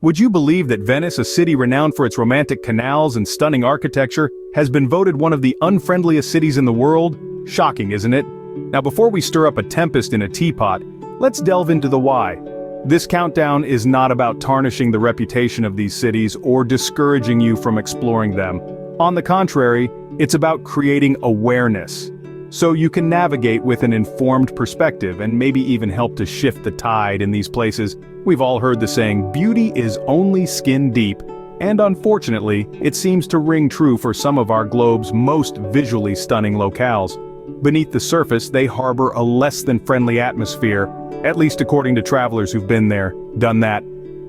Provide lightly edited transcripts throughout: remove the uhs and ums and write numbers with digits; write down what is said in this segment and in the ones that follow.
Would you believe that Venice, a city renowned for its romantic canals and stunning architecture, has been voted one of the unfriendliest cities in the world? Shocking, isn't it? Now before we stir up a tempest in a teapot, let's delve into the why. This countdown is not about tarnishing the reputation of these cities or discouraging you from exploring them. On the contrary, it's about creating awareness, so you can navigate with an informed perspective and maybe even help to shift the tide in these places. We've all heard the saying, beauty is only skin deep, and unfortunately, it seems to ring true for some of our globe's most visually stunning locales. Beneath the surface, they harbor a less than friendly atmosphere, at least according to travelers who've been there, done that,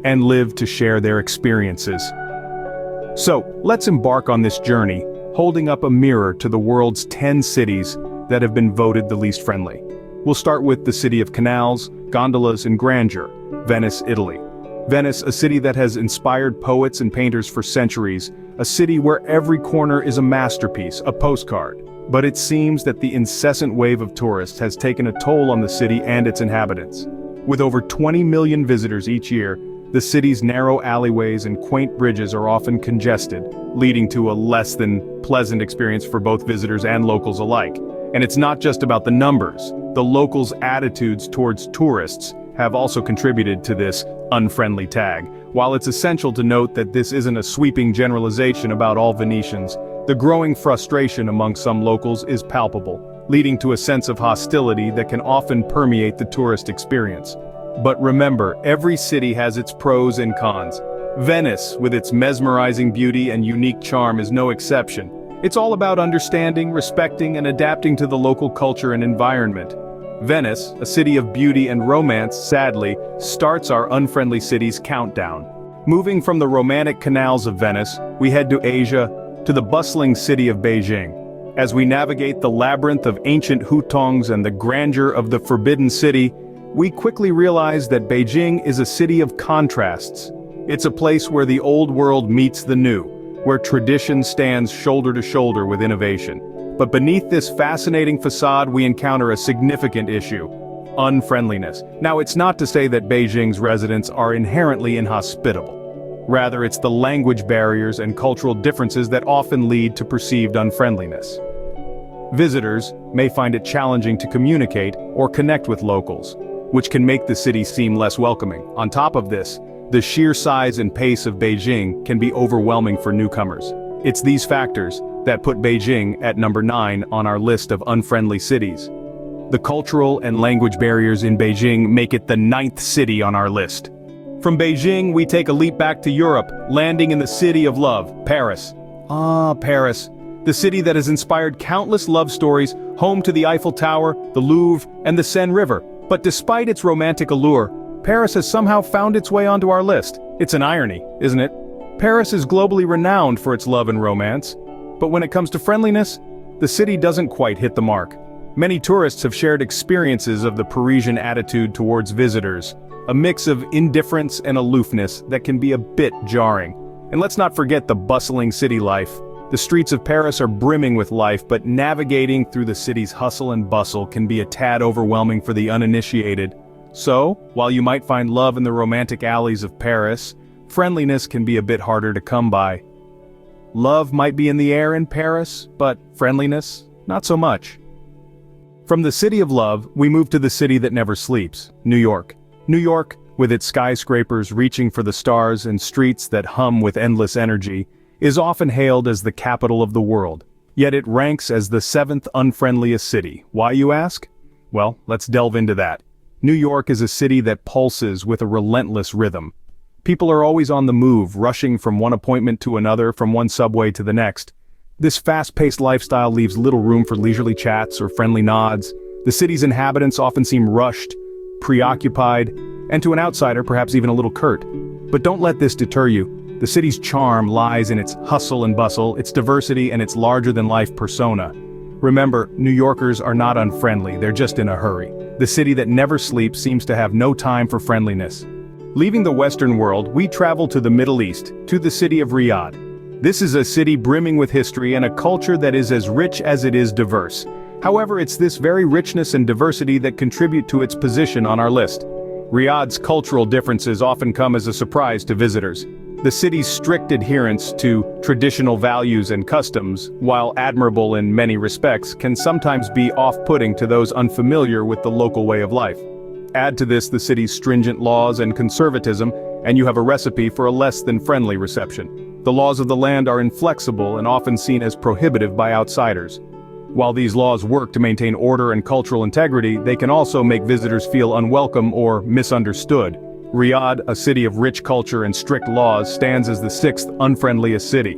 and lived to share their experiences. So, let's embark on this journey, holding up a mirror to the world's 10 cities that have been voted the least friendly. We'll start with the city of canals, gondolas, and grandeur, Venice, Italy. Venice, a city that has inspired poets and painters for centuries, a city where every corner is a masterpiece, a postcard. But it seems that the incessant wave of tourists has taken a toll on the city and its inhabitants. With over 20 million visitors each year, the city's narrow alleyways and quaint bridges are often congested, leading to a less than pleasant experience for both visitors and locals alike. And it's not just about the numbers. The locals' attitudes towards tourists have also contributed to this unfriendly tag. While it's essential to note that this isn't a sweeping generalization about all Venetians, the growing frustration among some locals is palpable, leading to a sense of hostility that can often permeate the tourist experience. But remember, every city has its pros and cons. Venice, with its mesmerizing beauty and unique charm, is no exception. It's all about understanding, respecting, and adapting to the local culture and environment. Venice, a city of beauty and romance, sadly, starts our unfriendly cities countdown. Moving from the romantic canals of Venice, we head to Asia, to the bustling city of Beijing. As we navigate the labyrinth of ancient hutongs and the grandeur of the Forbidden City, we quickly realize that Beijing is a city of contrasts. It's a place where the old world meets the new, where tradition stands shoulder to shoulder with innovation. But beneath this fascinating facade we encounter a significant issue: unfriendliness. Now it's not to say that Beijing's residents are inherently inhospitable. Rather, it's the language barriers and cultural differences that often lead to perceived unfriendliness. Visitors may find it challenging to communicate or connect with locals, which can make the city seem less welcoming. On top of this, the sheer size and pace of Beijing can be overwhelming for newcomers. It's these factors that put Beijing at number 9 on our list of unfriendly cities. The cultural and language barriers in Beijing make it the 9th city on our list. From Beijing, we take a leap back to Europe, landing in the city of love, Paris. Paris, the city that has inspired countless love stories, home to the Eiffel Tower, the Louvre, and the Seine River. But despite its romantic allure, Paris has somehow found its way onto our list. It's an irony, isn't it? Paris is globally renowned for its love and romance. But when it comes to friendliness, the city doesn't quite hit the mark. Many tourists have shared experiences of the Parisian attitude towards visitors, a mix of indifference and aloofness that can be a bit jarring. And let's not forget the bustling city life. The streets of Paris are brimming with life, but navigating through the city's hustle and bustle can be a tad overwhelming for the uninitiated. So, while you might find love in the romantic alleys of Paris, friendliness can be a bit harder to come by. Love might be in the air in Paris, but friendliness, not so much. From the city of love, we move to the city that never sleeps, New York. New York, with its skyscrapers reaching for the stars and streets that hum with endless energy, is often hailed as the capital of the world. Yet it ranks as the 7th unfriendliest city. Why, you ask? Well, let's delve into that. New York is a city that pulses with a relentless rhythm. People are always on the move, rushing from one appointment to another, from one subway to the next. This fast-paced lifestyle leaves little room for leisurely chats or friendly nods. The city's inhabitants often seem rushed, preoccupied, and to an outsider perhaps even a little curt. But don't let this deter you. The city's charm lies in its hustle and bustle, its diversity, and its larger-than-life persona. Remember, New Yorkers are not unfriendly, they're just in a hurry. The city that never sleeps seems to have no time for friendliness. Leaving the Western world, we travel to the Middle East, to the city of Riyadh. This is a city brimming with history and a culture that is as rich as it is diverse. However, it's this very richness and diversity that contribute to its position on our list. Riyadh's cultural differences often come as a surprise to visitors. The city's strict adherence to traditional values and customs, while admirable in many respects, can sometimes be off-putting to those unfamiliar with the local way of life. Add to this the city's stringent laws and conservatism, and you have a recipe for a less than friendly reception. The laws of the land are inflexible and often seen as prohibitive by outsiders. While these laws work to maintain order and cultural integrity, they can also make visitors feel unwelcome or misunderstood. Riyadh, a city of rich culture and strict laws, stands as the 6th unfriendliest city.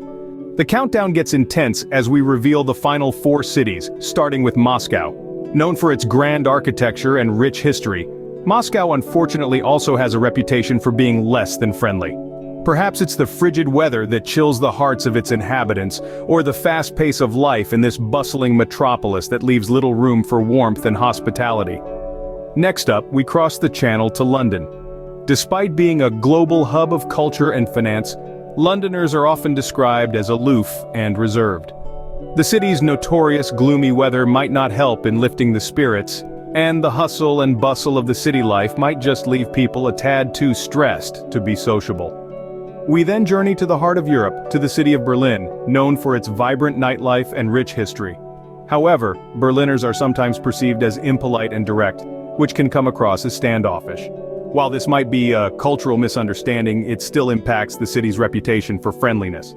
The countdown gets intense as we reveal the final 4 cities, starting with Moscow. Known for its grand architecture and rich history, Moscow unfortunately also has a reputation for being less than friendly. Perhaps it's the frigid weather that chills the hearts of its inhabitants, or the fast pace of life in this bustling metropolis that leaves little room for warmth and hospitality. Next up, we cross the channel to London. Despite being a global hub of culture and finance, Londoners are often described as aloof and reserved. The city's notorious gloomy weather might not help in lifting the spirits, and the hustle and bustle of the city life might just leave people a tad too stressed to be sociable. We then journey to the heart of Europe, to the city of Berlin, known for its vibrant nightlife and rich history. However, Berliners are sometimes perceived as impolite and direct, which can come across as standoffish. While this might be a cultural misunderstanding, it still impacts the city's reputation for friendliness.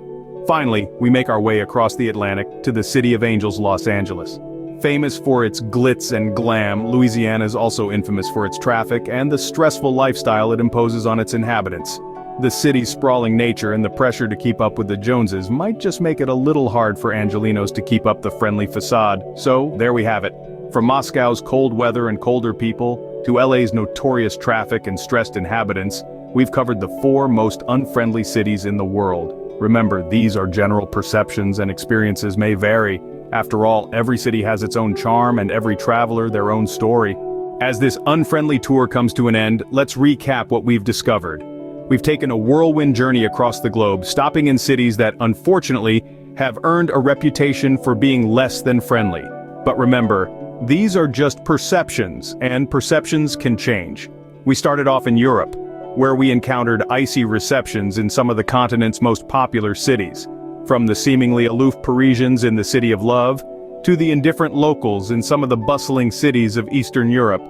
Finally, we make our way across the Atlantic to the City of Angels, Los Angeles. Famous for its glitz and glam, Louisiana is also infamous for its traffic and the stressful lifestyle it imposes on its inhabitants. The city's sprawling nature and the pressure to keep up with the Joneses might just make it a little hard for Angelinos to keep up the friendly facade, so there we have it. From Moscow's cold weather and colder people, to LA's notorious traffic and stressed inhabitants, we've covered the 4 most unfriendly cities in the world. Remember, these are general perceptions and experiences may vary. After all, every city has its own charm and every traveler their own story. As this unfriendly tour comes to an end, let's recap what we've discovered. We've taken a whirlwind journey across the globe, stopping in cities that, unfortunately, have earned a reputation for being less than friendly. But remember, these are just perceptions, and perceptions can change. We started off in Europe, where we encountered icy receptions in some of the continent's most popular cities. From the seemingly aloof Parisians in the City of Love, to the indifferent locals in some of the bustling cities of Eastern Europe.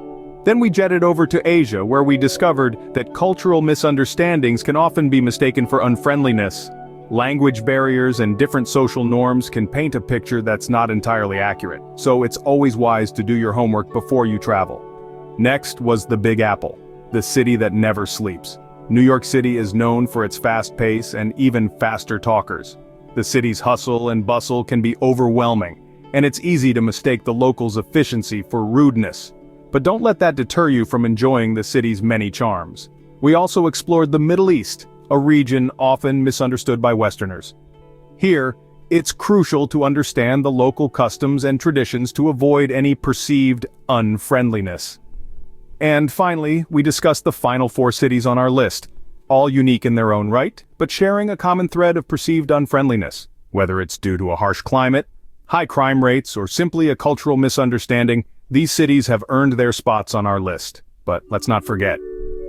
Then we jetted over to Asia, where we discovered that cultural misunderstandings can often be mistaken for unfriendliness. Language barriers and different social norms can paint a picture that's not entirely accurate, so it's always wise to do your homework before you travel. Next was the Big Apple, the city that never sleeps. New York City is known for its fast pace and even faster talkers. The city's hustle and bustle can be overwhelming, and it's easy to mistake the locals' efficiency for rudeness. But don't let that deter you from enjoying the city's many charms. We also explored the Middle East, a region often misunderstood by Westerners. Here, it's crucial to understand the local customs and traditions to avoid any perceived unfriendliness. And finally, we discussed the final 4 cities on our list, all unique in their own right, but sharing a common thread of perceived unfriendliness. Whether it's due to a harsh climate, high crime rates, or simply a cultural misunderstanding, these cities have earned their spots on our list. But let's not forget,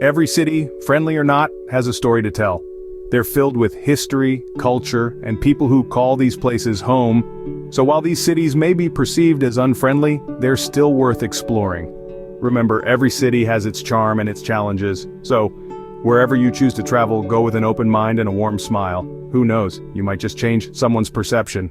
every city, friendly or not, has a story to tell. They're filled with history, culture, and people who call these places home. So while these cities may be perceived as unfriendly, they're still worth exploring. Remember, every city has its charm and its challenges, so wherever you choose to travel, go with an open mind and a warm smile. Who knows, you might just change someone's perception.